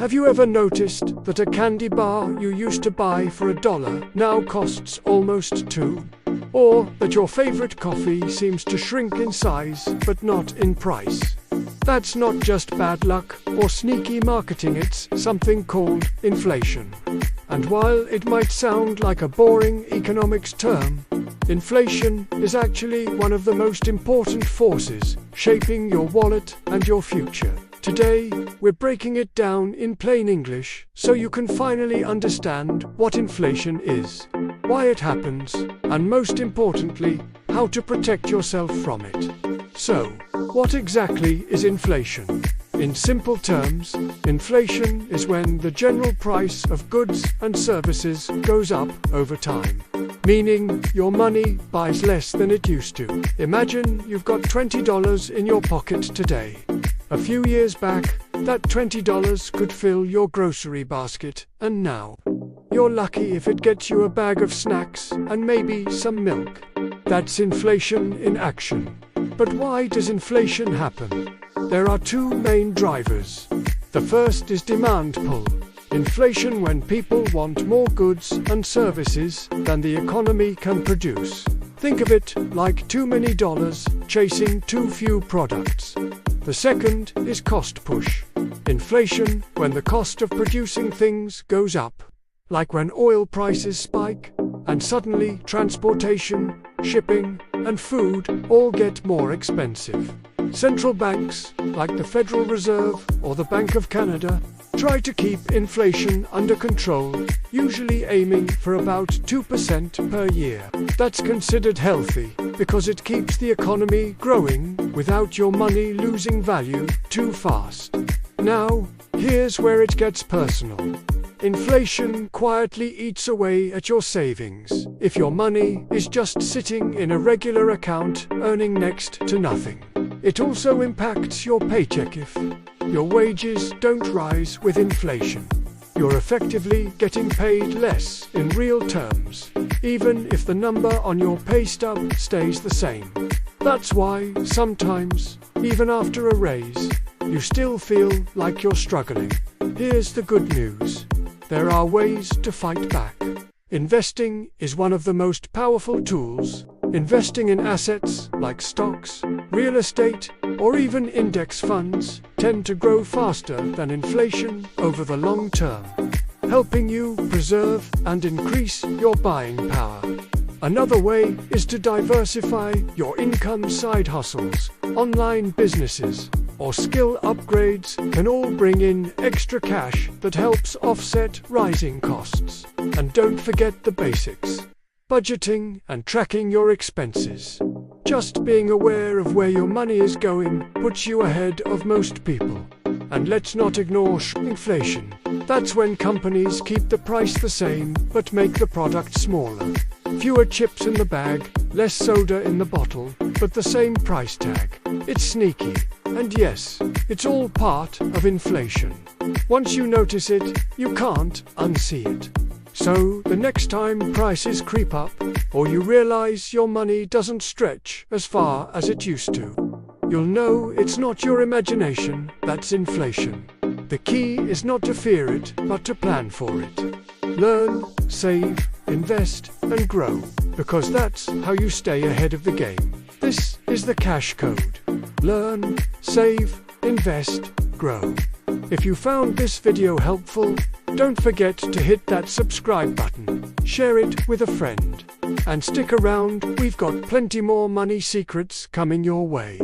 Have you ever noticed that a candy bar you used to buy for $1 now costs almost $2? Or that your favorite coffee seems to shrink in size but not in price? That's not just bad luck or sneaky marketing, it's something called inflation. And while it might sound like a boring economics term, inflation is actually one of the most important forces shaping your wallet and your future. Today, we're breaking it down in plain English so you can finally understand what inflation is, why it happens, and most importantly, how to protect yourself from it. So, what exactly is inflation? In simple terms, inflation is when the general price of goods and services goes up over time. Meaning, your money buys less than it used to. Imagine you've got $20 in your pocket today. A few years back, that $20 could fill your grocery basket, and now, you're lucky if it gets you a bag of snacks and maybe some milk. That's inflation in action. But why does inflation happen? There are two main drivers. The first is demand pull. Inflation when people want more goods and services than the economy can produce. Think of it like too many dollars chasing too few products. The second is cost push. Inflation when the cost of producing things goes up. Like when oil prices spike, and suddenly transportation, shipping, and food all get more expensive. Central banks, like the Federal Reserve or the Bank of Canada, try to keep inflation under control, usually aiming for about 2% per year. That's considered healthy, because it keeps the economy growing without your money losing value too fast. Now, here's where it gets personal. Inflation quietly eats away at your savings if your money is just sitting in a regular account earning next to nothing. It also impacts your paycheck if your wages don't rise with inflation. You're effectively getting paid less in real terms, even if the number on your pay stub stays the same. That's why sometimes, even after a raise, you still feel like you're struggling. Here's the good news. There are ways to fight back. Investing is one of the most powerful tools. Investing in assets like stocks, real estate, or even index funds tend to grow faster than inflation over the long term, helping you preserve and increase your buying power. Another way is to diversify your income. Side hustles, online businesses, or skill upgrades can all bring in extra cash that helps offset rising costs. And don't forget the basics: budgeting and tracking your expenses. Just being aware of where your money is going puts you ahead of most people. And let's not ignore shrinkflation. That's when companies keep the price the same but make the product smaller. Fewer chips in the bag, less soda in the bottle, but the same price tag. It's sneaky. And yes, it's all part of inflation. Once you notice it, you can't unsee it. So, the next time prices creep up, or you realize your money doesn't stretch as far as it used to, you'll know it's not your imagination that's inflation. The key is not to fear it, but to plan for it. Learn, save, invest, and grow, because that's how you stay ahead of the game. This is the cash code. Learn, save, invest, grow. If you found this video helpful, don't forget to hit that subscribe button, share it with a friend, and stick around, we've got plenty more money secrets coming your way.